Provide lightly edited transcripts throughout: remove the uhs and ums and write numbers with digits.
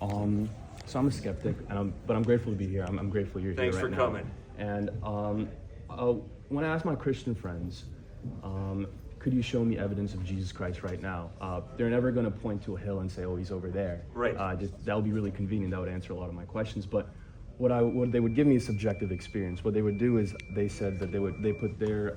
So I'm a skeptic, but I'm grateful to be here. I'm grateful you're Thanks here right now. Thanks And for when I ask my Christian friends, could you show me evidence of Jesus Christ right now? They're never going to point to a hill and say, oh, he's over there. Right. That would be really convenient. That would answer a lot of my questions. But what they would give me is subjective experience. What they would do is they said that they put their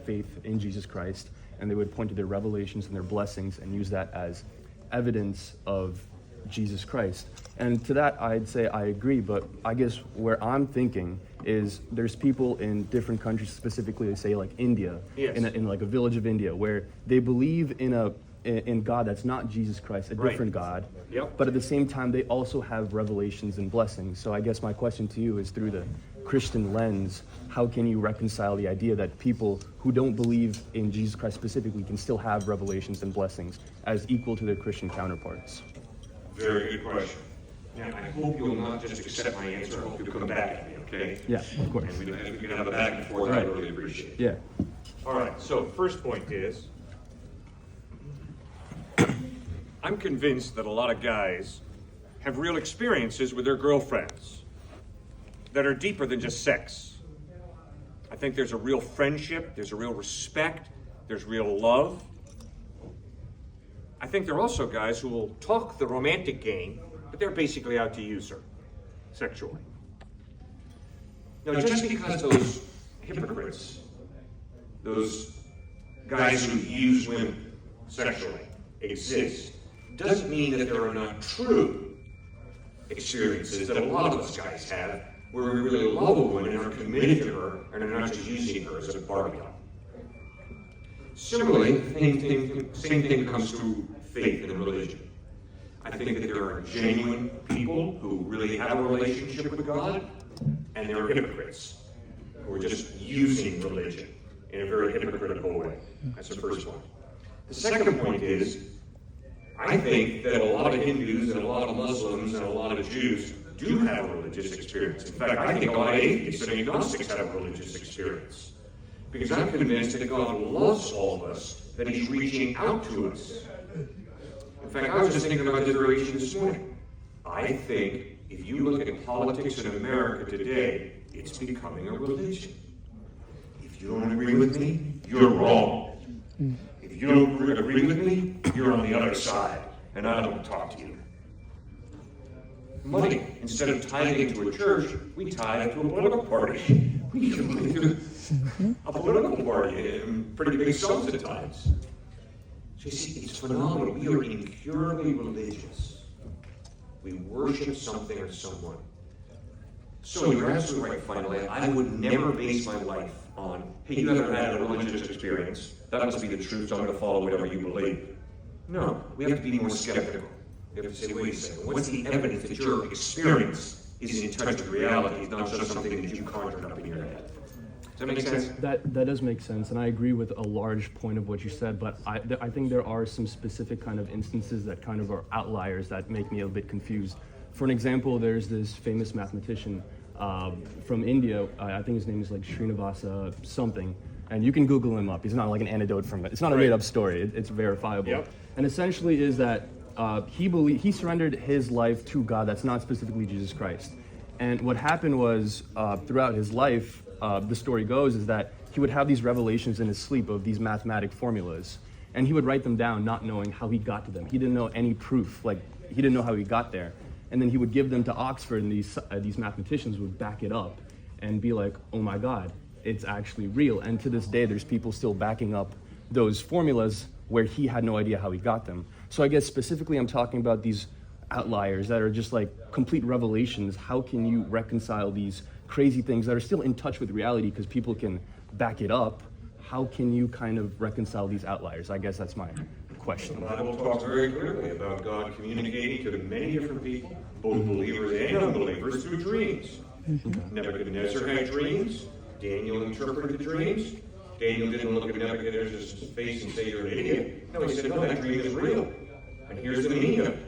faith in Jesus Christ, and they would point to their revelations and their blessings and use that as evidence of Jesus Christ. And to that, I'd say I agree, but I guess where I'm thinking is there's people in different countries, specifically, say like India, yes. in like a village of India, where they believe in God that's not Jesus Christ, a different God. Yep. But at the same time, they also have revelations and blessings. So I guess my question to you is, through the Christian lens, how can you reconcile the idea that people who don't believe in Jesus Christ specifically can still have revelations and blessings as equal to their Christian counterparts? Very good question. Now, I hope you'll not just accept my answer. I hope you'll come back at me, okay? Yeah, of course. And we can have a back and forth. Right. I really appreciate it. Yeah. All right, so first point is, I'm convinced that a lot of guys have real experiences with their girlfriends that are deeper than just sex. I think there's a real friendship, there's a real respect, there's real love. I think there are also guys who will talk the romantic game, but they're basically out to use her sexually. Now, just because those hypocrites, those guys who use women sexually, exist, doesn't mean that there are not true experiences that a lot of us guys have where we really love a woman and are committed to her and are not just using her as a bargain. Similarly, same thing comes to faith and religion. I think that there are genuine people who really have a relationship with God, and there are hypocrites who are just using religion in a very hypocritical way. That's the first one. The second point is, I think that a lot of Hindus and a lot of Muslims and a lot of Jews do have a religious experience. In fact, I think a lot of atheists and agnostics have a religious experience. Because I'm convinced that God loves all of us, that He's reaching out to us. In fact, I was just thinking about this very issue this morning. I think if you look at politics in America today, it's becoming a religion. If you don't agree with me, you're wrong. If you don't agree with me, you're on the other side, and I don't want to talk to you. Money, instead of tithing to a church, we tithe to a political party. We give money to a political party in pretty big sums at times. So you see, it's phenomenal. We are incurably religious. We worship something or someone. So you're absolutely right, finally. I would never base my life on, hey, you haven't had a religious experience. That must be the truth, so I'm going to follow whatever you believe. No, we have to be more skeptical. We have to say, wait a second, what's the evidence that your experience is in touch with reality, not just something that you conjured up in your head? Does that make sense? That does make sense, and I agree with a large point of what you said, but I think there are some specific kind of instances that kind of are outliers that make me a bit confused. For an example, there's this famous mathematician from India, I think his name is like Srinivasa something, and you can Google him up. He's not like an anecdote from it. It's not a made-up story. It's verifiable. Yep. And essentially is that he surrendered his life to God. That's not specifically Jesus Christ. And what happened was, throughout his life, the story goes, is that he would have these revelations in his sleep of these mathematic formulas, and he would write them down not knowing how he got to them. He didn't know any proof, like he didn't know how he got there. And then he would give them to Oxford, and these mathematicians would back it up and be like, oh my God, it's actually real. And to this day, there's people still backing up those formulas where he had no idea how he got them. So I guess specifically I'm talking about these outliers that are just like complete revelations. How can you reconcile these crazy things that are still in touch with reality because people can back it up? How can you kind of reconcile these outliers? I guess that's my question. The Bible talks very clearly about God communicating to many different people, both believers and unbelievers, through dreams. Nebuchadnezzar had dreams. Daniel interpreted dreams. Daniel didn't look at Nebuchadnezzar's face and say, you're an idiot. No, he said, no, that dream is real. And here's the meaning of it.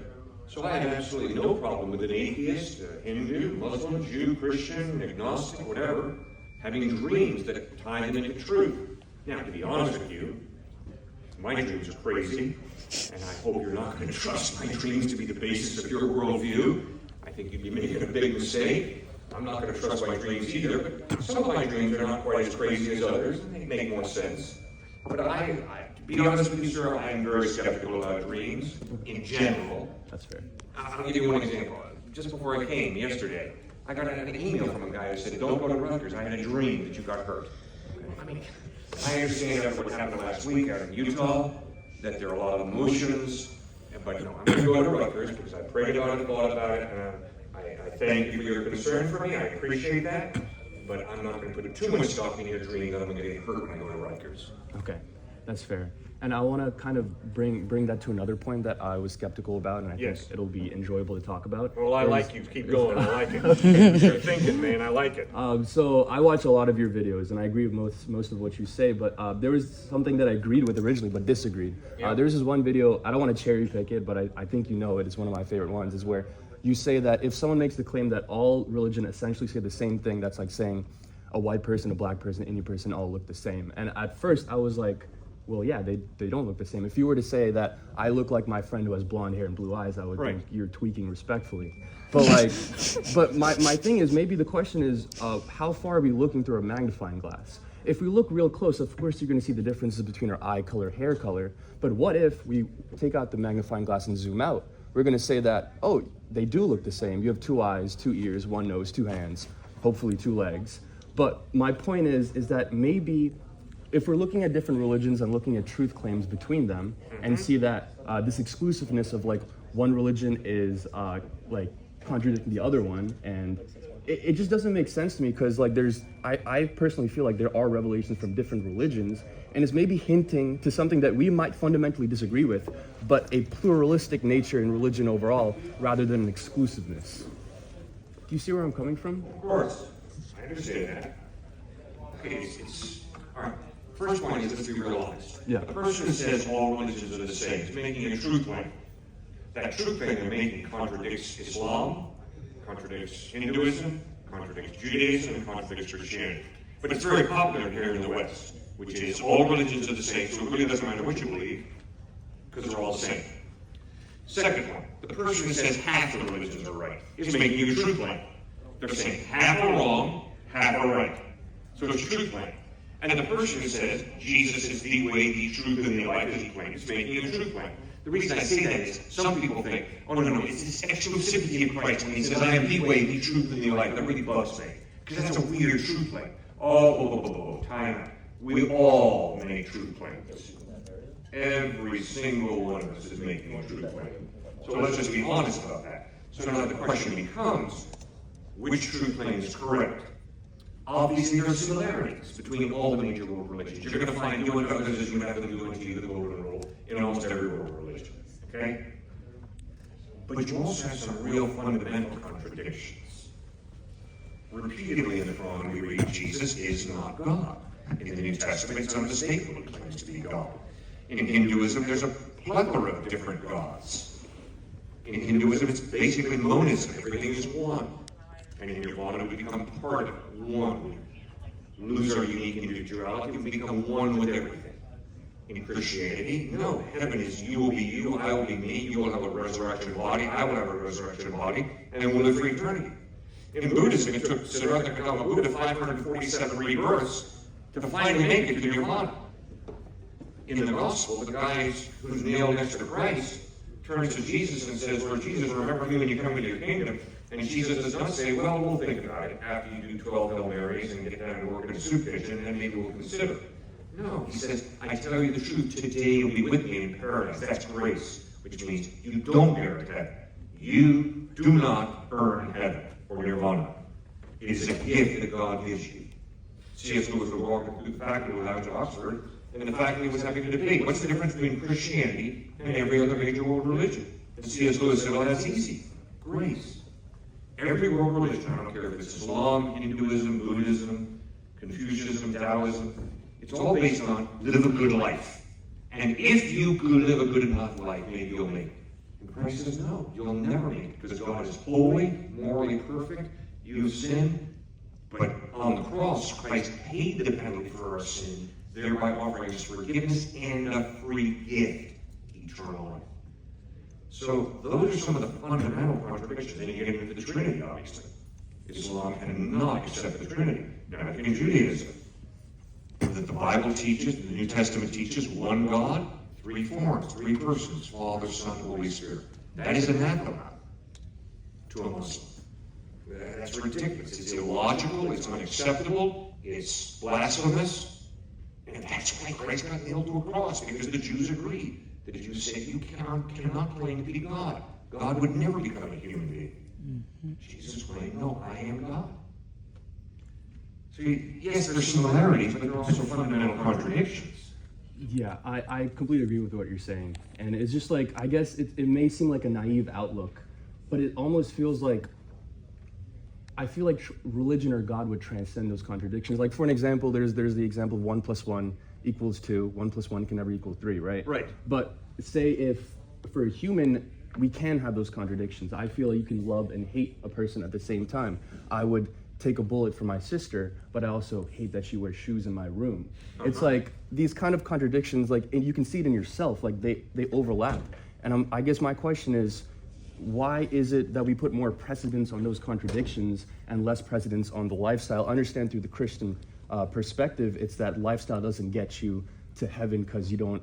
So I have absolutely no problem with an atheist, a Hindu, Muslim, Jew, Christian, agnostic, whatever, having dreams that tie them into truth. Now, to be honest with you, my dreams are crazy. And I hope you're not going to trust my dreams to be the basis of your worldview. I think you'd be making a big mistake. I'm not going to trust my dreams either, but some of my dreams are not quite as crazy as others, and they make more sense. But to be honest with you, sir, I am very skeptical about dreams in general. That's fair. I'll give you one example. Just before I came yesterday, I got an email from a guy who said, don't go to Rutgers. I had a dream that you got hurt. I mean, I understand after what happened last week out in Utah, that there are a lot of emotions, but I'm going to go to Rutgers because I prayed about it, thought about it, and I thank you for your concern for me. I appreciate that, but I'm not going to put too much stock in your dream that I'm going to get hurt when I go to Rutgers. Okay, that's fair. And I want to kind of bring that to another point that I was skeptical about, and I think it'll be enjoyable to talk about. Well, I like you. Keep going. I like it. You're thinking, man. I like it. So I watch a lot of your videos, and I agree with most of what you say, but there was something that I agreed with originally, but disagreed. Yeah. There's this one video, I don't want to cherry pick it, but I think you know it. It's one of my favorite ones, is where you say that if someone makes the claim that all religion essentially say the same thing, that's like saying a white person, a black person, Indian person all look the same. And at first I was like, well, yeah, they don't look the same. If you were to say that I look like my friend who has blonde hair and blue eyes, I would think you're tweaking respectfully. But but my thing is, maybe the question is, how far are we looking through a magnifying glass? If we look real close, of course you're going to see the differences between our eye color, hair color. But what if we take out the magnifying glass and zoom out? We're going to say that, oh, they do look the same. You have 2 eyes, 2 ears, 1 nose, 2 hands, hopefully 2 legs. But my point is that maybe if we're looking at different religions and looking at truth claims between them and see that this exclusiveness of like one religion is like contradicting the other one, and it just doesn't make sense to me, because like I personally feel like there are revelations from different religions, and it's maybe hinting to something that we might fundamentally disagree with, but a pluralistic nature in religion overall rather than an exclusiveness. Do you see where I'm coming from? Of course. I understand that. Okay, it's all right. First point is, let's be real honest. Yeah. The person who says all religions are the same is making a truth claim. That truth claim they're making contradicts Islam, contradicts Hinduism, contradicts Judaism, and contradicts Christianity. But it's very popular here in the West, which is all religions are the same, so it really doesn't matter what you believe, because they're all the same. Second point, the person who says half the religions are right is making a truth claim. They're saying half are wrong, half are right. So it's a truth claim. And the person who says Jesus is the way, the truth, and the life, as he claims, is making a truth claim. The reason I say that is some people think, oh, no, it's this exclusivity of Christ when he says, I am the way, the truth, and the life. That really bugs me, because that's a weird truth claim. Time out. We all make truth claims. Every single one of us is making a truth claim. So let's just be honest about that. So now the question becomes, which truth claim is correct? Obviously, there are similarities between all the major world religions. You're going to find doing others as you have them doing to you the golden rule in almost every world religion. Okay? But you also have some real fundamental contradictions. Repeatedly in the Quran, we read Jesus is not God. In the New Testament, it's unmistakable he claims to be God. In Hinduism, there's a plethora of different gods. In Hinduism, it's basically monism. Everything is one. And in Nirvana, we become part of it, one. We lose our unique individuality, we become one with everything. In Christianity, no. Heaven is you will be you, I will be me, you will have a resurrection body, I will have a resurrection body, and then we'll live for eternity. In Buddhism, it took Siddhartha Gautama Buddha 547 rebirths to finally make it to Nirvana. In the Gospel, the guy who's nailed next to Christ turns to Jesus and says, Lord Jesus, remember me when you come into your kingdom. And Jesus does not say, well, we'll think about it after you do 12 Hail Marys and get down to work in a soup kitchen, and maybe we'll consider. No, he says, I tell you the truth, today you'll be with me in paradise. That's grace, which means you don't merit heaven. You do not earn heaven or nirvana. It is a gift that God gives you. C.S. Lewis was walking through the faculty when I was at Oxford, and the faculty was having a debate. What's the difference between Christianity and every other major world religion? And C.S. Lewis said, well, that's easy. Grace. Every world religion, I don't care if it's Islam, Hinduism, Buddhism, Confucianism, Taoism, it's all based on live a good life. And if you could live a good enough life, maybe you'll make it. And Christ says, no, you'll never make it, because God is holy, morally perfect, you've sinned. But on the cross, Christ paid the penalty for our sin, thereby offering us forgiveness and a free gift. He eternal life. So those are some of the fundamental contradictions. Then you get into the Trinity, obviously. Islam cannot accept the Trinity. Now, in Judaism, that the Bible teaches, the New Testament teaches, one God, three forms, three persons, Father, Son, Holy Spirit. That is anathema to a Muslim. That's ridiculous. It's illogical, it's unacceptable, it's blasphemous, and that's why Christ got nailed to a cross, because the Jews agreed. The Jews said, you cannot claim to be God. God would never become a human being. Jesus claimed, no, I am God. So yes, there's similarities, but there are also fundamental contradictions. Yeah, I completely agree with what you're saying. And it's just like, I guess it may seem like a naive outlook, but it almost feels like, I feel like religion or God would transcend those contradictions. Like, for an example, there's the example of 1 + 1 = 2. 1 + 1 can never equal 3, right? Right. But say if, for a human, we can have those contradictions. I feel like you can love and hate a person at the same time. I would take a bullet for my sister, but I also hate that she wears shoes in my room. It's like these kind of contradictions, like, and you can see it in yourself, like they overlap. And I guess my question is, why is it that we put more precedence on those contradictions and less precedence on the lifestyle? I understand through the Christian perspective, it's that lifestyle doesn't get you to heaven because you don't,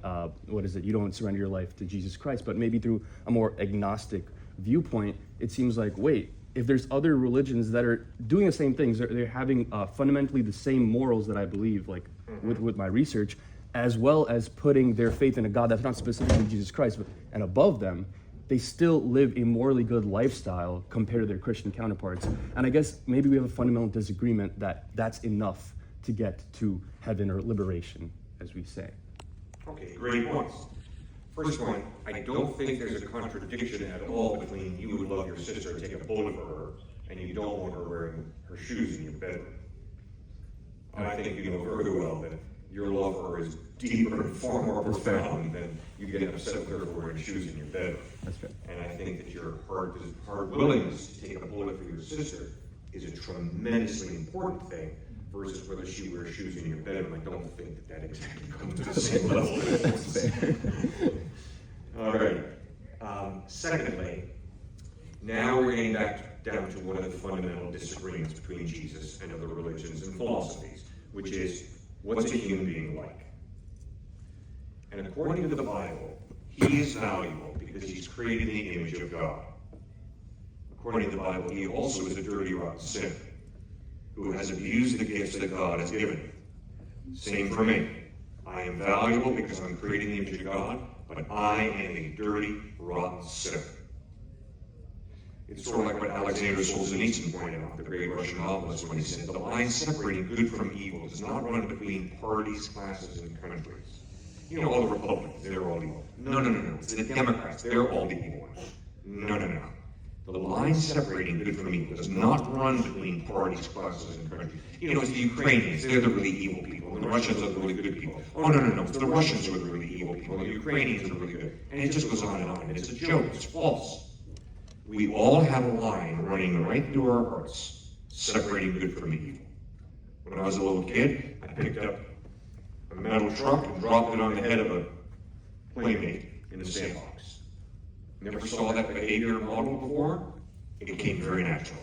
you don't surrender your life to Jesus Christ. But maybe through a more agnostic viewpoint, it seems like, wait, if there's other religions that are doing the same things, they're having fundamentally the same morals that I believe, like with my research, as well as putting their faith in a God that's not specifically Jesus Christ, and above them, they still live a morally good lifestyle compared to their Christian counterparts. And I guess maybe we have a fundamental disagreement that that's enough to get to heaven or liberation, as we say. Okay, great points. First point, I don't think there's a contradiction at all between you would love your sister and take a bullet for her, and you don't want her wearing her shoes in your bedroom. I think you know very well that your love for her is deeper and far more profound than you get upset with her for wearing shoes in your bedroom. That's fair. And I think that your hard willingness to take a bullet for your sister is a tremendously important thing versus whether she wears shoes in your bedroom. I don't think that exactly comes to the same level. That's fair. All right. Secondly, now we're getting back down to one of the fundamental disagreements between Jesus and other religions and philosophies, which is, what's a human being like? And according to the Bible, he is valuable because he's created in the image of God. According to the Bible, he also is a dirty, rotten sinner who has abused the gifts that God has given him. Same for me. I am valuable because I'm created in the image of God, but I am a dirty, rotten sinner. It's sort of like what Alexander Solzhenitsyn pointed out, the great Russian novelist, when he said, the line separating good from evil does not run between parties, classes, and countries. You know, all the Republicans, they're all evil. No. It's the Democrats, they're all the evil ones. No. The line separating good from evil does not run between parties, classes, and countries. You know, it's the Ukrainians, they're the really evil people, and the Russians are the really good people. Oh, no. It's the Russians who are the really evil people, and the Ukrainians are really good. And it just goes on, and it's a joke, it's false. We all have a line running right through our hearts, separating good from evil. When I was a little kid, I picked up a metal truck and dropped it on the head of a playmate in the sandbox. Never saw that behavior modeled before. It came very naturally.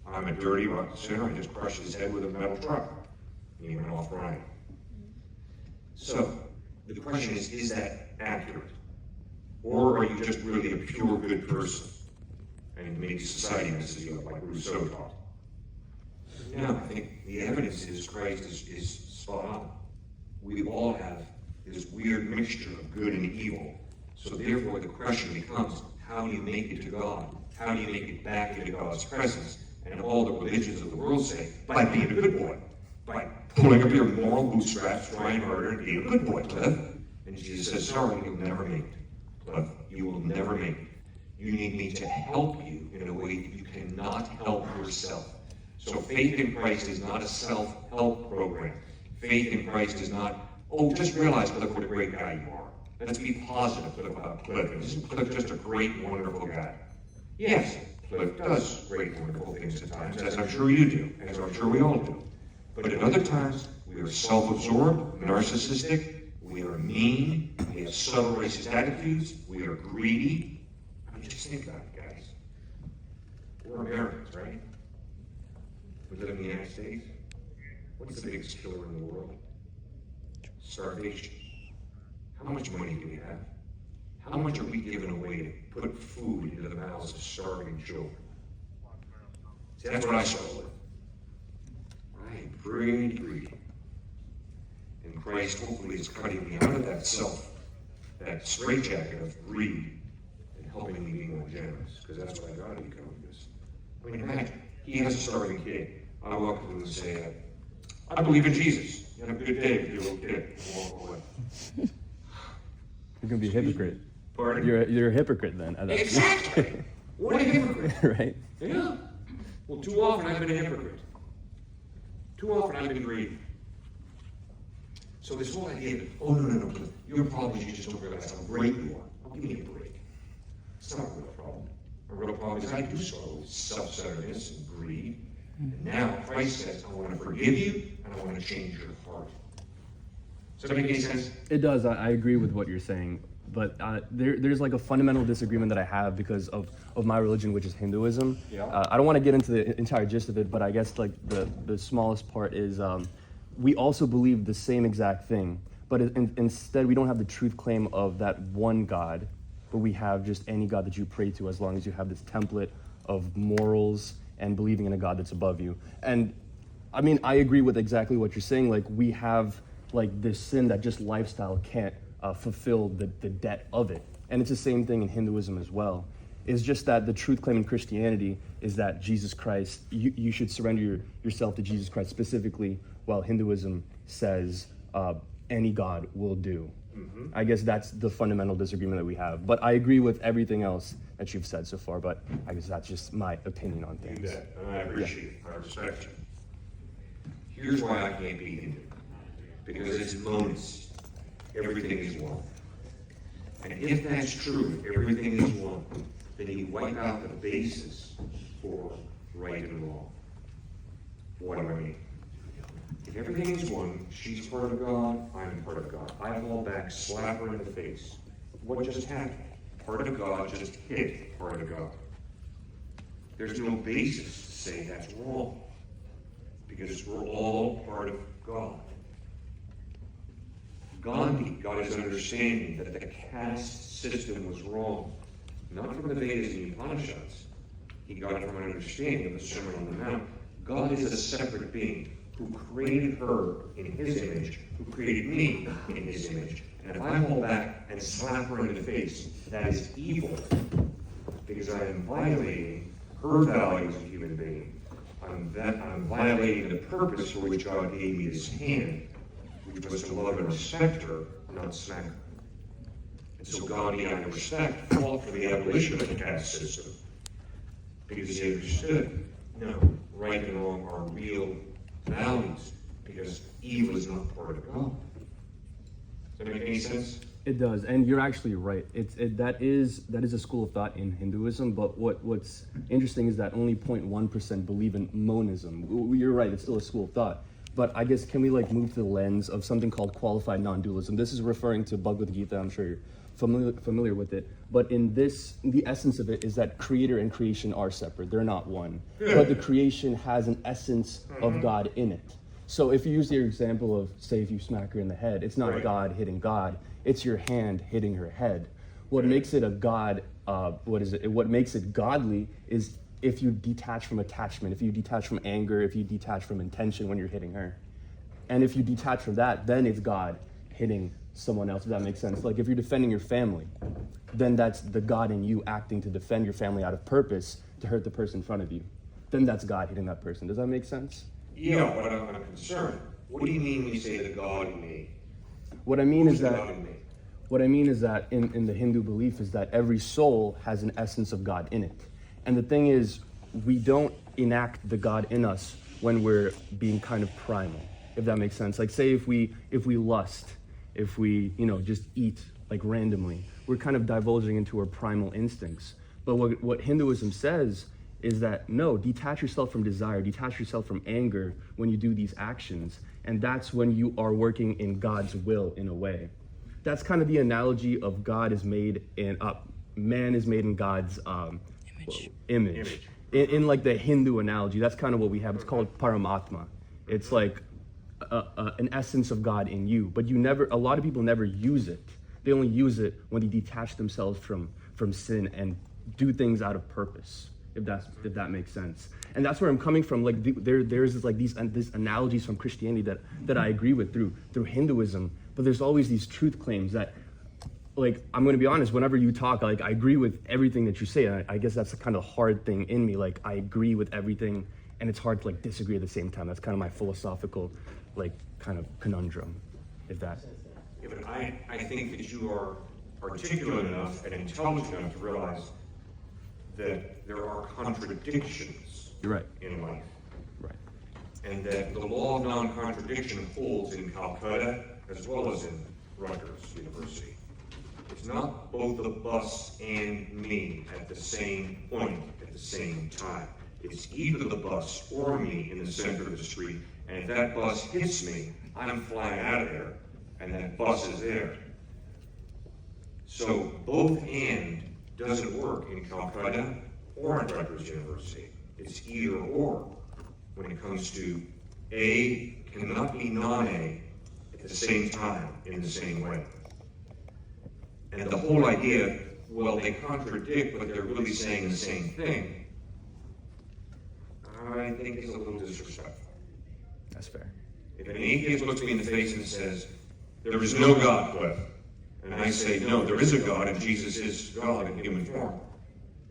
I'm a dirty, rotten sinner. I just crushed his head with a metal truck. And he went off running. So, the question is that accurate? Or are you just really a pure good person? And maybe society messes you up like Rousseau taught. No, I think the evidence is Christ is spot on. We all have this weird mixture of good and evil. So therefore the question becomes, how do you make it to God? How do you make it back into God's presence? And all the religions of the world say, by being a good boy. By pulling up your moral bootstraps, trying harder, and being a good boy, Cliffe. And Jesus says, sorry, you'll never make it. Cliffe, you will never make it. You need me to help you in a way that you cannot help yourself. So faith in Christ is not a self-help program. Faith in Christ is not, oh, just realize, Cliffe, what a great guy you are. Let's be positive about Cliffe. Isn't Cliffe just a great, wonderful guy? Yes, Cliffe does great, wonderful things at times, as I'm sure you do, as I'm sure we all do. But at other times, we are self-absorbed, narcissistic, We are mean. We have subtle racist attitudes. We are greedy. I mean, just think about it, guys. We're Americans, right? We live in the United States. What's the biggest killer in the world? Starvation. How much money do we have? How much are we giving away to put food into the mouths of starving children? See, that's what I struggle with. I am pretty greedy. And Christ hopefully is cutting me out of that straitjacket of greed, and helping me be more generous, because that's what I got to become this. I mean, imagine, he has a starving kid. I walk up to him and say, I believe in Jesus. You have a good day with your little kid. Walk away. You're going to be a hypocrite. Pardon? You're a hypocrite then. Exactly. What a hypocrite. Right? Yeah. Well, too often I've been a hypocrite. Too often I've been greedy. So this whole idea of, oh, no, your problem is you just don't realize how great you are. Oh, give me a break. It's not a real problem. A real problem is I do struggle with self-centeredness and greed. And now Christ says, I want to forgive you, and I want to change your heart. Does that make any sense? It does. I agree with what you're saying. But there's like a fundamental disagreement that I have because of my religion, which is Hinduism. Yeah. I don't want to get into the entire gist of it, but I guess like the smallest part is we also believe the same exact thing, but instead we don't have the truth claim of that one God, but we have just any God that you pray to, as long as you have this template of morals and believing in a God that's above you. And I mean, I agree with exactly what you're saying. Like, we have like this sin that just lifestyle can't fulfill the debt of it. And it's the same thing in Hinduism as well. It's just that the truth claim in Christianity is that Jesus Christ, you should surrender yourself to Jesus Christ specifically, while Hinduism says any God will do. Mm-hmm. I guess that's the fundamental disagreement that we have. But I agree with everything else that you've said so far, but I guess that's just my opinion on things. You bet. And I appreciate it. I respect you. Here's why I can't be Hindu. Because it's monist. Everything is one. And if that's true, everything is one, then you wipe out the basis for right and wrong. What do I mean? If everything is one, she's part of God, I'm part of God. I fall back, slap her in the face. What just happened? Part of God just hit part of God. There's no basis to say that's wrong, because we're all part of God. Gandhi got his understanding that the caste system was wrong, not from the Vedas and the Upanishads. He got it from an understanding of the Sermon on the Mount. God is a separate being who created her in his image, who created me in his image. And if I hold back and slap her in the face, that is evil, because I am violating her value as a human being. I'm violating the purpose for which God gave me this hand, which was to love and respect her, not smack her. And so Gandhi, out of respect, fought for the abolition of the caste system, because he understood, no, right and wrong are real values, because evil is not part of God. Does that make any sense? It does, and you're actually right. That is a school of thought in Hinduism, but what's interesting is that only 0.1% believe in monism. You're right, it's still a school of thought. But I guess, can we like move to the lens of something called qualified non-dualism? This is referring to Bhagavad Gita, I'm sure you're familiar with it. But in this, the essence of it is that creator and creation are separate. They're not one. But the creation has an essence of God in it. So if you use your example of, say, if you smack her in the head, it's not God hitting God, it's your hand hitting her head. What makes it a God, what makes it godly is if you detach from attachment, if you detach from anger, if you detach from intention when you're hitting her. And if you detach from that, then it's God hitting someone else, if that makes sense. Like if you're defending your family, then that's the God in you acting to defend your family out of purpose to hurt the person in front of you. Then that's God hitting that person. Does that make sense? Yeah, but I'm concerned. What do you mean when you say the God in me? What I mean Who's is the that God in me? What I mean is that in the Hindu belief is that every soul has an essence of God in it. And the thing is, we don't enact the God in us when we're being kind of primal, if that makes sense. Like say if we lust, if we, just eat like randomly, we're kind of divulging into our primal instincts. But what Hinduism says is that no, detach yourself from desire, detach yourself from anger when you do these actions. And that's when you are working in God's will in a way. that's kind of the analogy of God is made in man is made in God's image. In like the Hindu analogy, that's kind of what we have. It's called Paramatma. It's like an essence of God in you, but a lot of people never use it. They only use it when they detach themselves from sin and do things out of purpose, if that makes sense. And that's where I'm coming from. Like there's these analogies from Christianity that I agree with through Hinduism, but there's always these truth claims that, like, I'm going to be honest, whenever you talk, like, I agree with everything that you say. And I guess that's the kind of hard thing in me. Like, I agree with everything, and it's hard to, like, disagree at the same time. That's kind of my philosophical, like, kind of conundrum, if that. Yeah, but I think that you are articulate enough and intelligent enough to realize that there are contradictions You're right. in life. Right. And that the law of non-contradiction holds in Calcutta as well as in Rutgers University. It's not both the bus and me at the same point at the same time. It's either the bus or me in the center of the street, and if that bus hits me, I'm flying out of there, and that bus is there. So both and doesn't work in Calcutta or in Rutgers University. It's either or when it comes to A cannot be non-A at the same time in the same way. And the whole idea, well, they contradict, but they're really saying the same thing, I think is a little disrespectful. That's fair. If an atheist looks me in the face and says, there is no God, Cliff, and I say, no, there is a God, and Jesus is God in human form,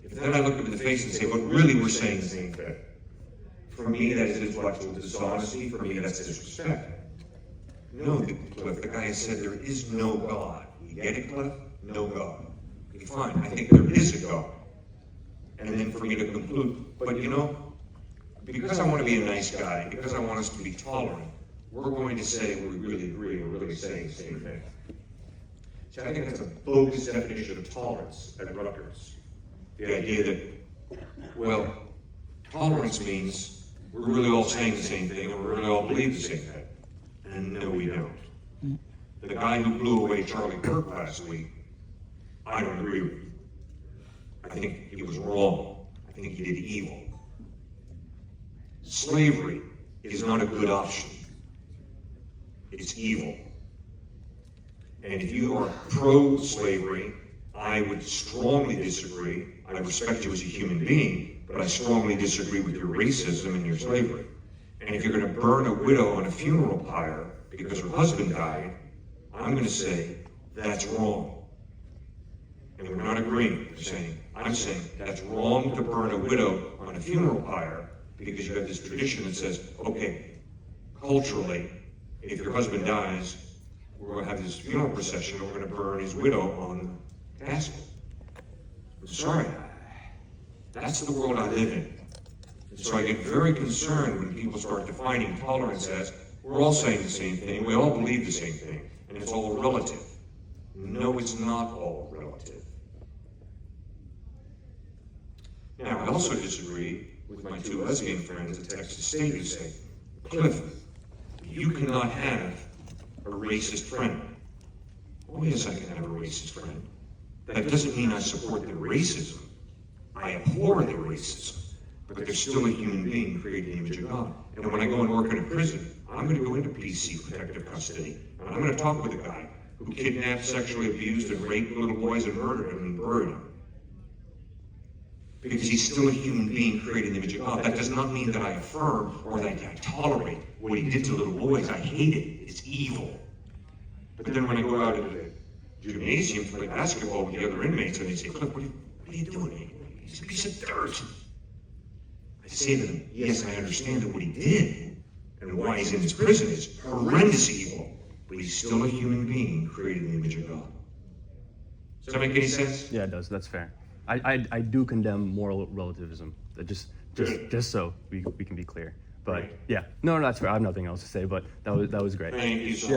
if then I look him in the face and say, but really we're saying the same thing, for me that is intellectual dishonesty, for me that's disrespect. No, Cliff, the guy has said there is no God. You get it, Cliff? No God. Okay, fine, I think there is a God. And then for me to conclude, but you know, because I want to be a nice guy, because I want us to be tolerant, we're going to say we really agree, we're really saying the same thing. So I think that's a bogus definition of tolerance at Rutgers. The idea that, well, tolerance means we're really all saying the same thing and we really all believe the same thing. And no, we don't. The guy who blew away Charlie Kirk last week, I don't agree with. I think he was wrong. I think he did evil. Slavery is not a good option. It's evil. And if you are pro-slavery, I would strongly disagree. I respect you as a human being, but I strongly disagree with your racism and your slavery. And if you're going to burn a widow on a funeral pyre because her husband died, I'm going to say that's wrong. And we're not agreeing. I'm saying that's wrong to burn a widow on a funeral pyre because you have this tradition that says, okay, culturally, if your husband dies, we're going to have this funeral procession and we're going to burn his widow on the casket. I'm sorry. That's the world I live in. And so I get very concerned when people start defining tolerance as, we're all saying the same thing, we all believe the same thing, and it's all relative. No, it's not all relative. Now, I also disagree with my two lesbian friends at Texas State who say, Cliff, you cannot have a racist friend. Oh, yes, I can have a racist friend. That doesn't mean I support their racism. I abhor their racism. But they're still a human being created in the image of God. And when I go and work in a prison, I'm going to go into PC, protective custody, and I'm going to talk with a guy who kidnapped, sexually abused, and raped little boys and murdered them and buried them. Because he's still a human being created in the image of God. That does not mean that I affirm or that I tolerate what he did to little boys. I hate it. It's evil. But then when I go out into the gymnasium to play basketball with the other inmates and they say, Cliff, what are you doing? He's a piece of dirt. I say to them, yes, I understand that what he did and why he's in this prison is horrendous evil, but he's still a human being created in the image of God. Does that make any sense? Yeah, it does. That's fair. I do condemn moral relativism. Just so we can be clear. But yeah, no, that's fair. I have nothing else to say. But that was great. Thank you so much.